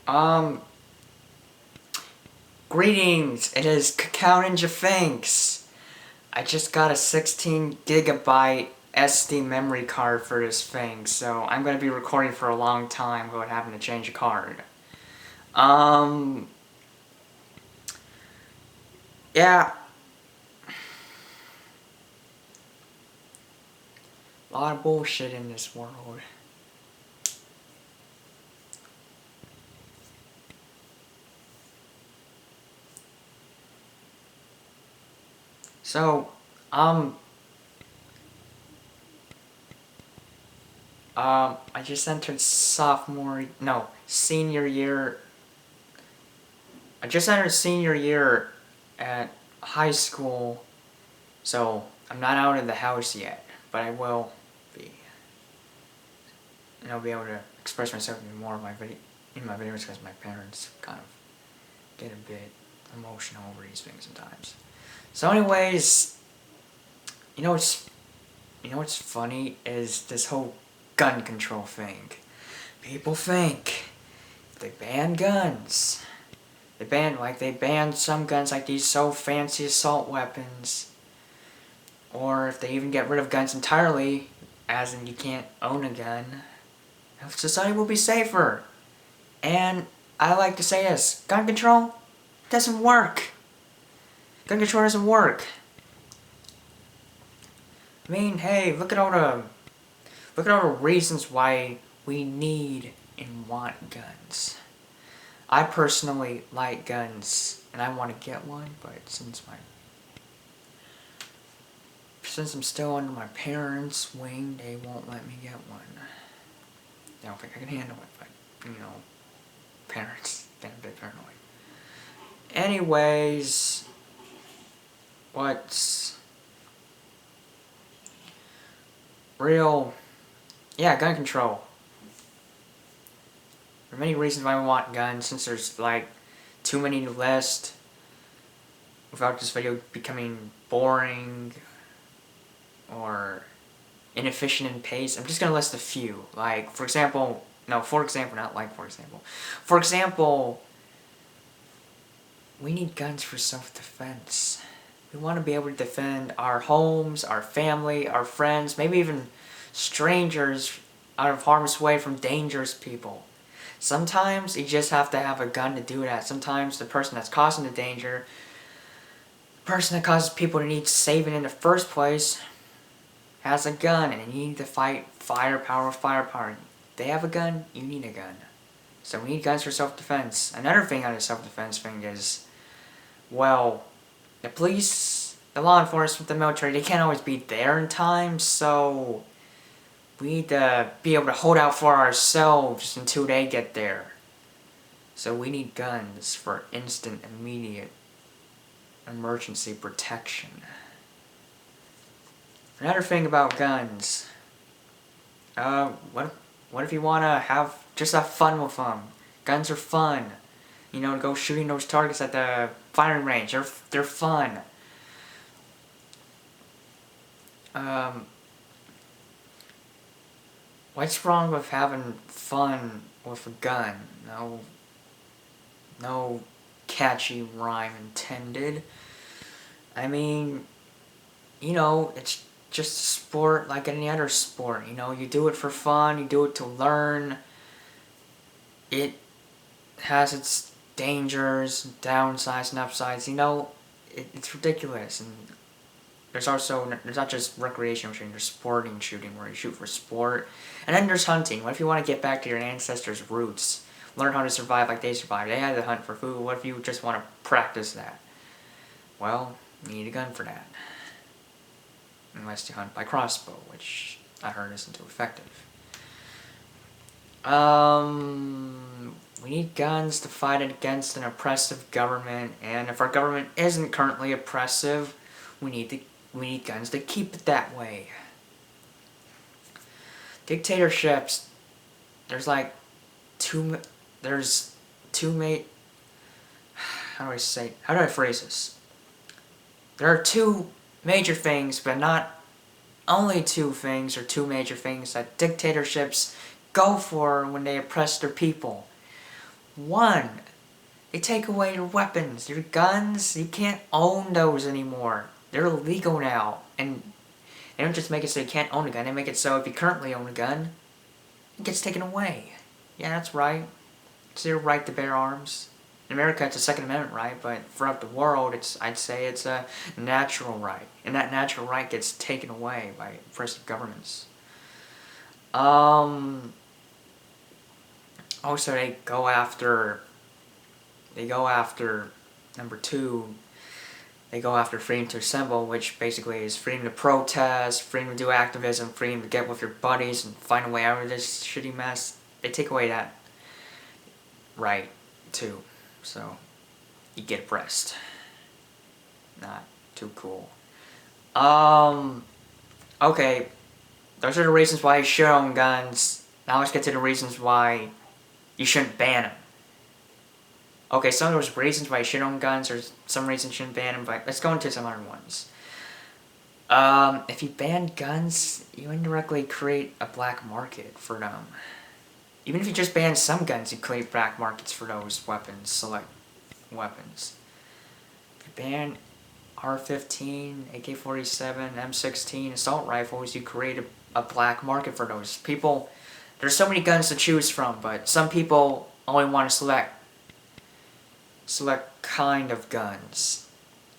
Um, Greetings, it is Cacao Ninja Finks. I just got a 16 gigabyte SD memory card for this thing, so I'm going to be recording for a long time without having to change a card. Yeah. A lot of bullshit in this world. So, I just entered senior year. I just entered senior year at high school, so I'm not out of the house yet, but I will be. And I'll be able to express myself even more in my videos because my parents kind of get a bit emotional over these things sometimes. So anyways, you know what's funny is this whole gun control thing. People think if they ban guns, they ban some guns like these so fancy assault weapons, or if they even get rid of guns entirely, as in you can't own a gun, society will be safer. And I like to say this, gun control doesn't work. Gun control doesn't work. I mean, hey, look at all the reasons why we need and want guns. I personally like guns, and I want to get one, but since I'm still under my parents' wing, they won't let me get one. I don't think I can handle it, but, parents, they're a bit paranoid. Anyways, what's real? Yeah, gun control. There are many reasons why we want guns, since there's like too many to list without this video becoming boring or inefficient in pace. I'm just gonna list a few. Like, for example, we need guns for self-defense. We want to be able to defend our homes, our family, our friends, maybe even strangers out of harm's way from dangerous people. Sometimes you just have to have a gun to do that. Sometimes the person that's causing the danger, the person that causes people to need saving in the first place, has a gun, and you need to fight firepower with firepower. They have a gun, you need a gun. So we need guns for self-defense. Another thing on the self-defense thing is, well, the police, the law enforcement, the military, they can't always be there in time, so we need to be able to hold out for ourselves until they get there. So we need guns for instant, immediate, emergency protection. Another thing about guns, what if you want to just have fun with them? Guns are fun. You know, go shooting those targets at the firing range. They're fun. What's wrong with having fun with a gun? No catchy rhyme intended. I mean, it's just a sport like any other sport. You do it for fun, you do it to learn. It has its dangers, downsides, and upsides. It's ridiculous. And there's not just recreational shooting, there's sporting shooting where you shoot for sport. And then there's hunting. What if you want to get back to your ancestors' roots? Learn how to survive like they survived. They had to hunt for food. What if you just want to practice that? Well, you need a gun for that. Unless you hunt by crossbow, which I heard isn't too effective. We need guns to fight against an oppressive government, and if our government isn't currently oppressive, we need guns to keep it that way. Dictatorships, there's two how do I phrase this? There are two major things, but not only two things or two major things that dictatorships go for when they oppress their people. One, they take away your weapons, your guns. You can't own those anymore. They're illegal now. And they don't just make it so you can't own a gun. They make it so if you currently own a gun, it gets taken away. Yeah, that's right. It's your right to bear arms. In America, it's a Second Amendment right, but throughout the world, I'd say it's a natural right. And that natural right gets taken away by oppressive governments. Also, they go after number two, they go after freedom to assemble, which basically is freedom to protest, freedom to do activism, freedom to get with your buddies and find a way out of this shitty mess. They take away that right, too. So, you get oppressed. Not too cool. Okay. Those are the reasons why you should own guns. Now let's get to the reasons why you shouldn't ban them. Okay, some of those reasons why you should own guns, or some reasons you shouldn't ban them, but let's go into some other ones. If you ban guns, you indirectly create a black market for them. Even if you just ban some guns, you create black markets for those weapons, select weapons. If you ban R-15, AK-47, M16, assault rifles, you create a black market for those. People, there's so many guns to choose from, but some people only want to select kind of guns.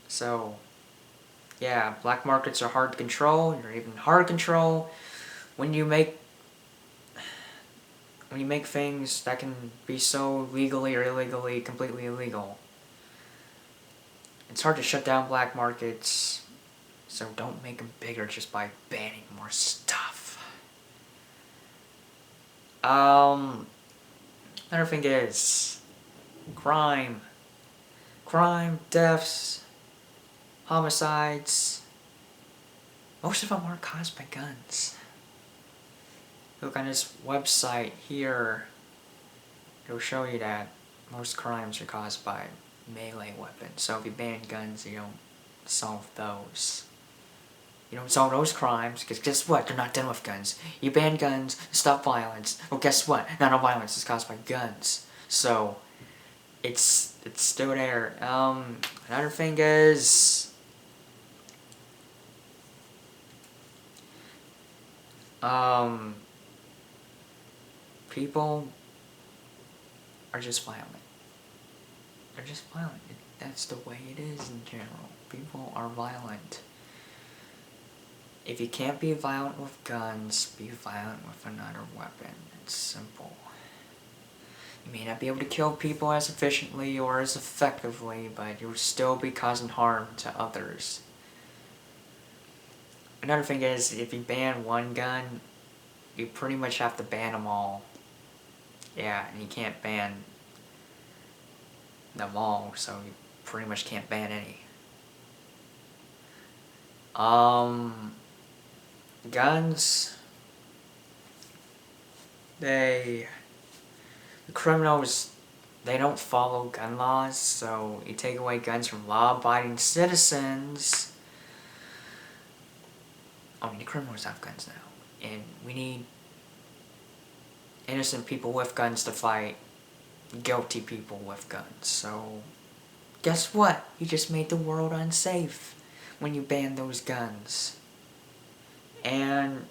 So, yeah, black markets are hard to control. They're even harder to control when you make things that can be so legally or illegally completely illegal. It's hard to shut down black markets, so don't make them bigger just by banning more stuff. Another thing is crime, deaths, homicides. Most of them aren't caused by guns. Look on this website here, it'll show you that most crimes are caused by melee weapons. So if you ban guns, you don't solve those. You don't solve those crimes, because guess what? They're not done with guns. You ban guns, stop violence. Well, guess what? Not all violence is caused by guns. So, it's still there. Another thing is, people are just violent. They're just violent. That's the way it is in general. People are violent. If you can't be violent with guns, be violent with another weapon. It's simple. You may not be able to kill people as efficiently or as effectively, but you'll still be causing harm to others. Another thing is, if you ban one gun, you pretty much have to ban them all. Yeah, and you can't ban them all, so you pretty much can't ban any. Guns, the criminals, they don't follow gun laws, so you take away guns from law-abiding citizens. I mean, the criminals have guns now, and we need innocent people with guns to fight guilty people with guns. So, guess what? You just made the world unsafe when you banned those guns. And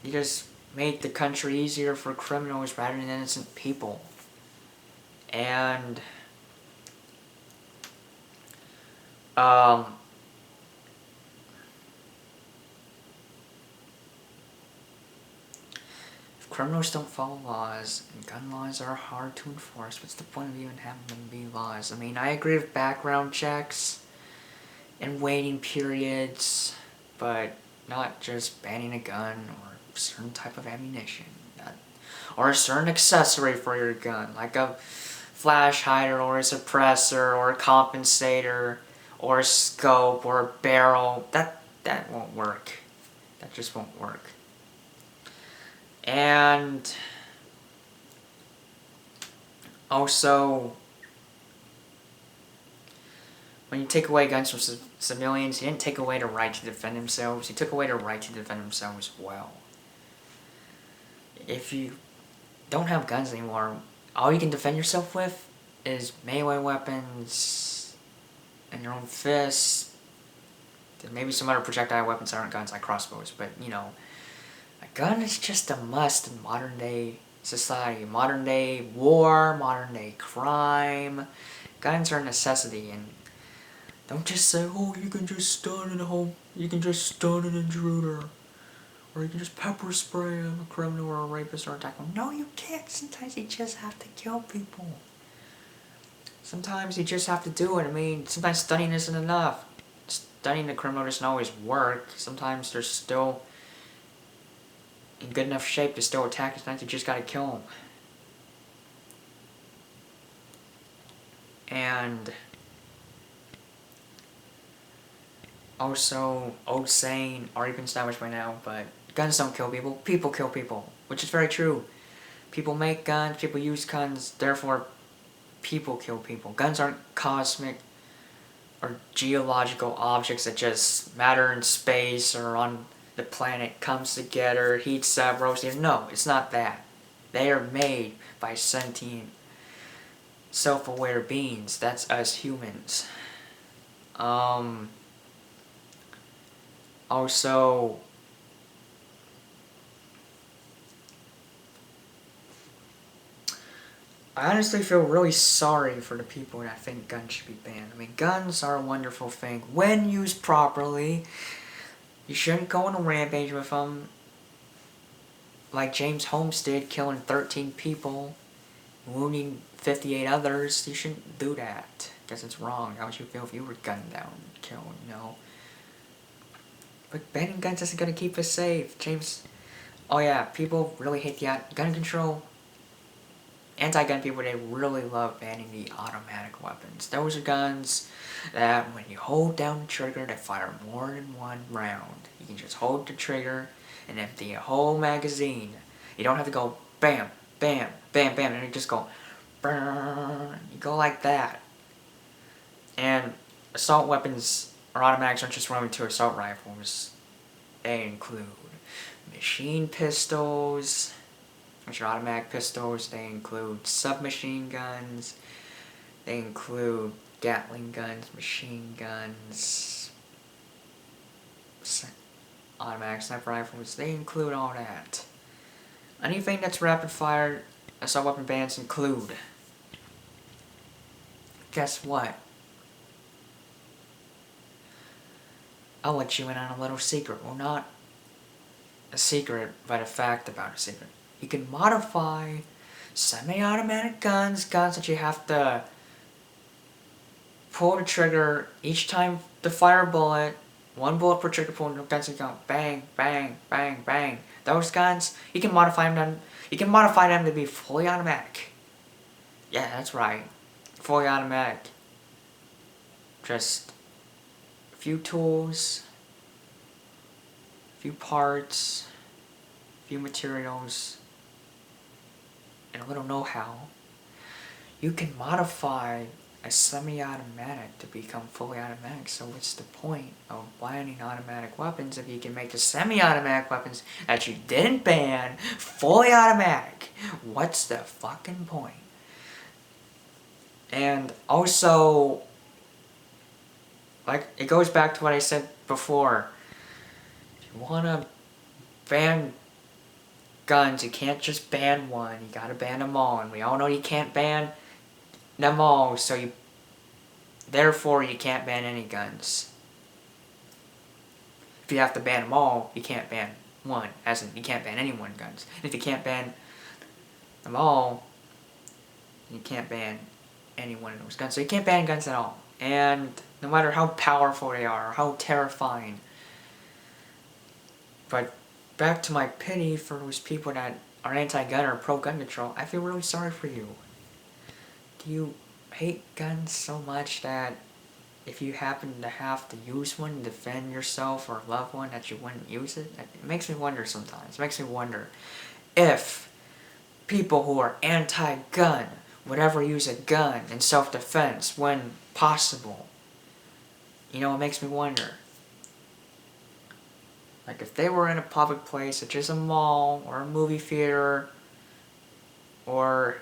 you just made the country easier for criminals rather than innocent people. And if criminals don't follow laws, and gun laws are hard to enforce, what's the point of even having them be laws? I mean, I agree with background checks and waiting periods, but not just banning a gun or a certain type of ammunition, or a certain accessory for your gun, like a flash hider or a suppressor or a compensator or a scope or a barrel. That won't work. That just won't work. And also, when you take away guns from civilians, you didn't take away the right to defend themselves, you took away the right to defend themselves well. If you don't have guns anymore, all you can defend yourself with is melee weapons and your own fists. Maybe some other projectile weapons that aren't guns, like crossbows, but you know, a gun is just a must in modern day society, modern day war, modern day crime. Guns are a necessity, and don't just say, oh, you can just stun in a home, you can just stun an intruder, or you can just pepper spray a criminal or a rapist or a attacker. No, you can't. Sometimes you just have to kill people. Sometimes you just have to do it. I mean, sometimes stunning isn't enough. Stunning the criminal doesn't always work. Sometimes they're still in good enough shape to still attack. Sometimes you just gotta kill them. And also, old saying, already been established by now, but guns don't kill people, people kill people. Which is very true. People make guns, people use guns, therefore people kill people. Guns aren't cosmic or geological objects that just matter in space or on the planet comes together, heats up, rotates. No, it's not that. They are made by sentient, self-aware beings. That's us humans. Also, I honestly feel really sorry for the people that think guns should be banned. I mean, guns are a wonderful thing when used properly. You shouldn't go on a rampage with them, like James Holmes did, killing 13 people, wounding 58 others. You shouldn't do that, because it's wrong. How would you feel if you were gunned down and killed, you know? But banning guns isn't going to keep us safe. Oh yeah, people really hate the gun control. Anti-gun people, they really love banning the automatic weapons. Those are guns that when you hold down the trigger, they fire more than one round. You can just hold the trigger and empty a whole magazine. You don't have to go bam, bam, bam, bam, and you just go brrrr. You go like that. And assault weapons or automatics aren't just limited to assault rifles. They include machine pistols, which are automatic pistols. They include submachine guns. They include Gatling guns, machine guns, automatic sniper rifles. They include all that. Anything that's rapid fire assault weapon bans include. Guess what? I'll let you in on a little secret. Well, not a secret, but a fact about a secret. You can modify semi-automatic guns that you have to pull the trigger each time to fire a bullet. One bullet per trigger pull, no guns that go bang, bang, bang, bang. Those guns, you can modify them. You can modify them to be fully automatic. Yeah, that's right, fully automatic. Just a few tools, a few parts, a few materials, and a little know-how. You can modify a semi-automatic to become fully automatic. So what's the point of banning automatic weapons if you can make the semi-automatic weapons that you didn't ban fully automatic? What's the fucking point? And also, like, it goes back to what I said before. If you want to ban guns, you can't just ban one. You gotta ban them all. And we all know you can't ban them all, so therefore you can't ban any guns. If you have to ban them all, you can't ban one, as in you can't ban any one guns. And if you can't ban them all, you can't ban any one of those guns. So you can't ban guns at all. And no matter how powerful they are, or how terrifying. But back to my pity for those people that are anti-gun or pro-gun control, I feel really sorry for you. Do you hate guns so much that if you happen to have to use one to defend yourself or a loved one, that you wouldn't use it? It makes me wonder sometimes. It makes me wonder if people who are anti-gun would ever use a gun in self-defense when possible. You know, it makes me wonder. Like if they were in a public place, such as a mall or a movie theater or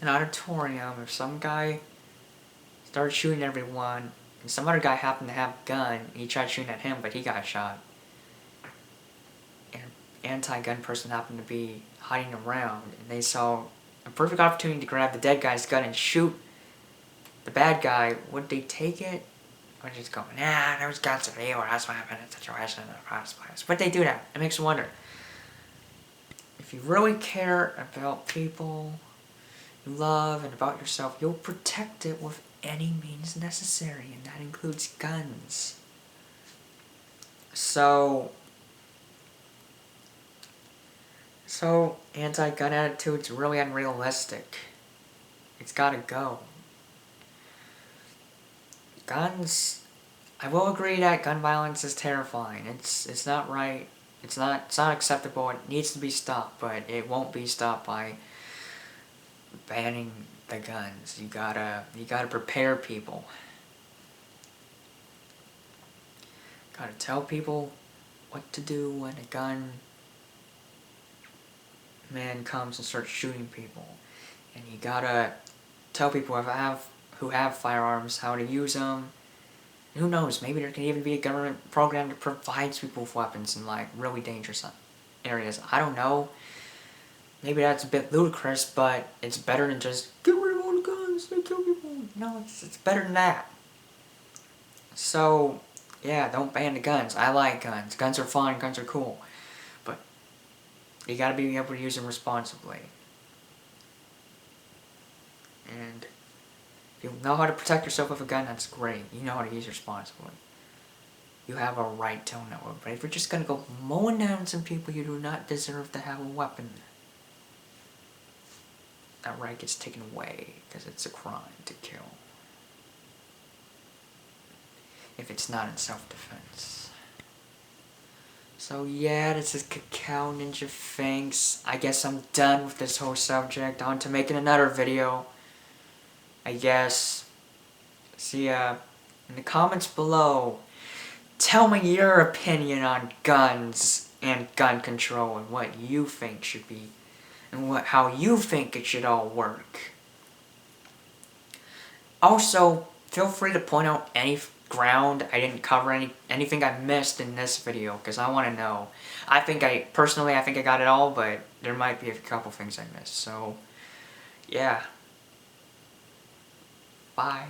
an auditorium, if some guy started shooting everyone, and some other guy happened to have a gun, and he tried shooting at him, but he got shot, and an anti-gun person happened to be hiding around, and they saw a perfect opportunity to grab the dead guy's gun and shoot the bad guy, would they take it? Or just go, nah, those guns are evil, that's what happened in situation in the first place. But they do that. It makes you wonder. If you really care about people you love and about yourself, you'll protect it with any means necessary, and that includes guns. So anti-gun attitude's really unrealistic. It's gotta go. Guns, I will agree that gun violence is terrifying. It's not right. It's not acceptable. It needs to be stopped, but it won't be stopped by banning the guns. You gotta prepare people. Gotta tell people what to do when a gun man comes and starts shooting people. And you gotta tell people who have firearms how to use them. And who knows, maybe there can even be a government program that provides people with weapons in like really dangerous areas. I don't know. Maybe that's a bit ludicrous, but it's better than just get rid of all the guns, they kill people. No, it's better than that. So, yeah, don't ban the guns. I like guns. Guns are fun, guns are cool. But you gotta be able to use them responsibly. And if you know how to protect yourself with a gun, that's great. You know how to use it responsibly. You have a right to know it. But if you're just gonna go mowing down some people, you do not deserve to have a weapon. That right gets taken away because it's a crime to kill. If it's not in self-defense. So yeah, this is Cacao Ninja Finks. I guess I'm done with this whole subject. On to making another video. I guess. See ya in the comments below. Tell me your opinion on guns and gun control and what you think should be and how you think it should all work. Also, feel free to point out any ground I didn't cover, anything I missed in this video, because I want to know. Personally I think I got it all, but there might be a couple things I missed. So, yeah. Bye.